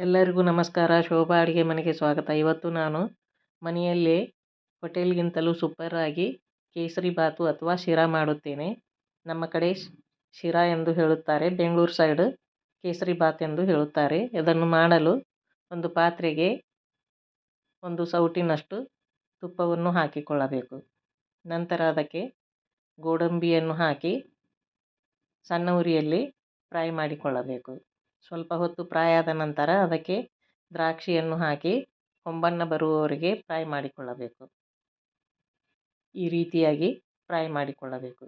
ಎಲ್ಲರಿಗೂ ನಮಸ್ಕಾರ. ಶೋಭಾ ಅಡುಗೆ ಮನೆಗೆ ಸ್ವಾಗತ. ಇವತ್ತು ನಾನು ಮನೆಯಲ್ಲೇ ಹೋಟೆಲ್ಗಿಂತಲೂ ಸೂಪರಾಗಿ ಕೇಸರಿ ಬಾತು ಅಥವಾ ಶಿರಾ ಮಾಡುತ್ತೇನೆ. ನಮ್ಮ ಕಡೆ ಶಿರಾ ಎಂದು ಹೇಳುತ್ತಾರೆ, ಬೆಂಗಳೂರು ಸೈಡ್ ಕೇಸರಿ ಬಾತ್ ಎಂದು ಹೇಳುತ್ತಾರೆ. ಇದನ್ನು ಮಾಡಲು ಒಂದು ಪಾತ್ರೆಗೆ ಒಂದು ಸೌಟಿನಷ್ಟು ತುಪ್ಪವನ್ನು ಹಾಕಿಕೊಳ್ಳಬೇಕು. ನಂತರ ಅದಕ್ಕೆ ಗೋಡಂಬಿಯನ್ನು ಹಾಕಿ ಸಣ್ಣ ಉರಿಯಲ್ಲಿ ಫ್ರೈ ಮಾಡಿಕೊಳ್ಳಬೇಕು. ಸ್ವಲ್ಪ ಹೊತ್ತು ಫ್ರೈ ಆದ ನಂತರ ಅದಕ್ಕೆ ದ್ರಾಕ್ಷಿಯನ್ನು ಹಾಕಿ ಹೊಂಬಣ್ಣ ಬರುವವರೆಗೆ ಫ್ರೈ ಮಾಡಿಕೊಳ್ಳಬೇಕು. ಈ ರೀತಿಯಾಗಿ ಫ್ರೈ ಮಾಡಿಕೊಳ್ಳಬೇಕು.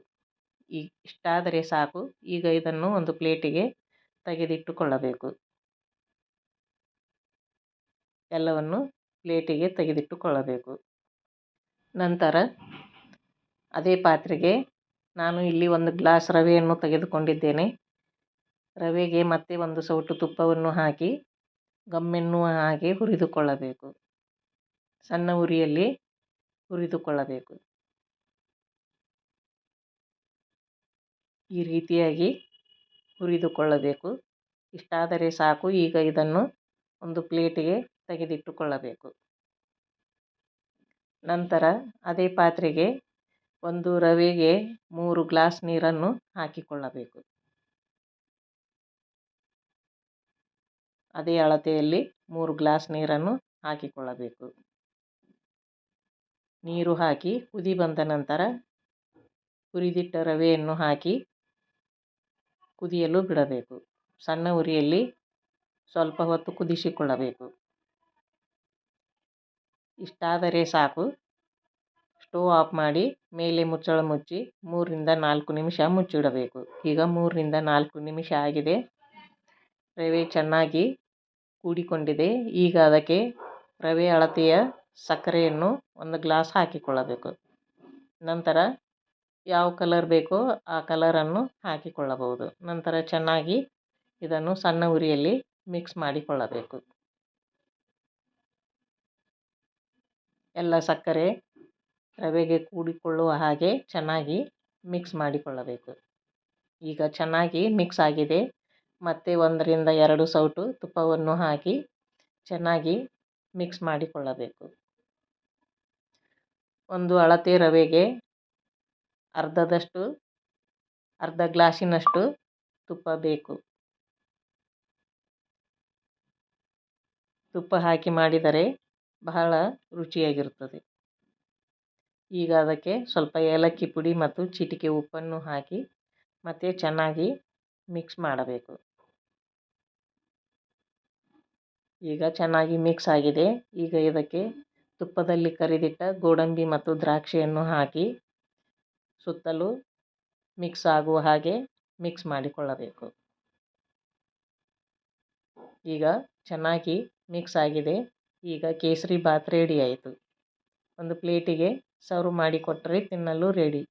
ಇಷ್ಟಾದರೆ ಸಾಕು. ಈಗ ಇದನ್ನು ಒಂದು ಪ್ಲೇಟಿಗೆ ತೆಗೆದಿಟ್ಟುಕೊಳ್ಳಬೇಕು. ಎಲ್ಲವನ್ನು ಪ್ಲೇಟಿಗೆ ತೆಗೆದಿಟ್ಟುಕೊಳ್ಳಬೇಕು. ನಂತರ ಅದೇ ಪಾತ್ರೆಗೆ ನಾನು ಇಲ್ಲಿ 1 ಗ್ಲಾಸ್ ರವೆಯನ್ನು ತೆಗೆದುಕೊಂಡಿದ್ದೇನೆ. ರವೆಗೆ ಮತ್ತೆ ಒಂದು ಸೌಟು ತುಪ್ಪವನ್ನು ಹಾಕಿ ಗಮ್ಮೆನ್ನುವ ಹಾಗೆ ಹುರಿದುಕೊಳ್ಳಬೇಕು. ಸಣ್ಣ ಉರಿಯಲ್ಲಿ ಹುರಿದುಕೊಳ್ಳಬೇಕು. ಈ ರೀತಿಯಾಗಿ ಹುರಿದುಕೊಳ್ಳಬೇಕು. ಇಷ್ಟಾದರೆ ಸಾಕು. ಈಗ ಇದನ್ನು ಒಂದು ಪ್ಲೇಟಿಗೆ ತೆಗೆದಿಟ್ಟುಕೊಳ್ಳಬೇಕು. ನಂತರ ಅದೇ ಪಾತ್ರೆಗೆ ಒಂದು ರವೆಗೆ 3 ಗ್ಲಾಸ್ ನೀರನ್ನು ಹಾಕಿಕೊಳ್ಳಬೇಕು. ಅದೇ ಅಳತೆಯಲ್ಲಿ 3 ಗ್ಲಾಸ್ ನೀರನ್ನು ಹಾಕಿಕೊಳ್ಳಬೇಕು. ನೀರು ಹಾಕಿ ಕುದಿ ಬಂದ ನಂತರ ಹುರಿದಿಟ್ಟ ರವೆಯನ್ನು ಹಾಕಿ ಕುದಿಯಲು ಬಿಡಬೇಕು. ಸಣ್ಣ ಉರಿಯಲ್ಲಿ ಸ್ವಲ್ಪ ಹೊತ್ತು ಕುದಿಸಿಕೊಳ್ಳಬೇಕು. ಇಷ್ಟಾದರೆ ಸಾಕು. ಸ್ಟವ್ ಆಫ್ ಮಾಡಿ ಮೇಲೆ ಮುಚ್ಚಳ ಮುಚ್ಚಿ 3 ರಿಂದ 4 ನಿಮಿಷ ಮುಚ್ಚಿಡಬೇಕು. ಈಗ 3 ರಿಂದ 4 ನಿಮಿಷ ಆಗಿದೆ. ರವೆ ಚೆನ್ನಾಗಿ ಕೂಡಿಕೊಂಡಿದೆ. ಈಗ ಅದಕ್ಕೆ ರವೆ ಅಳತೆಯ ಸಕ್ಕರೆಯನ್ನು 1 ಗ್ಲಾಸ್ ಹಾಕಿಕೊಳ್ಳಬೇಕು. ನಂತರ ಯಾವ ಕಲರ್ ಬೇಕೋ ಆ ಕಲರನ್ನು ಹಾಕಿಕೊಳ್ಳಬಹುದು. ನಂತರ ಚೆನ್ನಾಗಿ ಇದನ್ನು ಸಣ್ಣ ಉರಿಯಲ್ಲಿ ಮಿಕ್ಸ್ ಮಾಡಿಕೊಳ್ಳಬೇಕು. ಎಲ್ಲ ಸಕ್ಕರೆ ರವೆಗೆ ಕೂಡಿಕೊಳ್ಳುವ ಹಾಗೆ ಚೆನ್ನಾಗಿ ಮಿಕ್ಸ್ ಮಾಡಿಕೊಳ್ಳಬೇಕು. ಈಗ ಚೆನ್ನಾಗಿ ಮಿಕ್ಸ್ ಆಗಿದೆ. ಮತ್ತೆ 1 ರಿಂದ 2 ಸೌಟು ತುಪ್ಪವನ್ನು ಹಾಕಿ ಚೆನ್ನಾಗಿ ಮಿಕ್ಸ್ ಮಾಡಿಕೊಳ್ಳಬೇಕು. ಒಂದು ಅಳತೆ ರವೆಗೆ ಅರ್ಧ ಗ್ಲಾಸಿನಷ್ಟು ತುಪ್ಪ ಬೇಕು. ತುಪ್ಪ ಹಾಕಿ ಮಾಡಿದರೆ ಬಹಳ ರುಚಿಯಾಗಿರುತ್ತದೆ. ಈಗ ಅದಕ್ಕೆ ಸ್ವಲ್ಪ ಏಲಕ್ಕಿ ಪುಡಿ ಮತ್ತು ಚಿಟಿಕೆ ಉಪ್ಪನ್ನು ಹಾಕಿ ಮತ್ತೆ ಚೆನ್ನಾಗಿ ಮಿಕ್ಸ್ ಮಾಡಬೇಕು. ಈಗ ಚೆನ್ನಾಗಿ ಮಿಕ್ಸ್ ಆಗಿದೆ. ಈಗ ಇದಕ್ಕೆ ತುಪ್ಪದಲ್ಲಿ ಕರಿದಿಟ್ಟ ಗೋಡಂಬಿ ಮತ್ತು ದ್ರಾಕ್ಷಿಯನ್ನು ಹಾಕಿ ಸುತ್ತಲೂ ಮಿಕ್ಸ್ ಆಗುವ ಹಾಗೆ ಮಿಕ್ಸ್ ಮಾಡಿಕೊಳ್ಳಬೇಕು. ಈಗ ಚೆನ್ನಾಗಿ ಮಿಕ್ಸ್ ಆಗಿದೆ. ಈಗ ಕೇಸರಿ ಬಾತ್ ರೆಡಿ ಆಯಿತು. ಒಂದು ಪ್ಲೇಟಿಗೆ ಸರ್ವ್ ಮಾಡಿಕೊಟ್ಟರೆ ತಿನ್ನಲು ರೆಡಿ.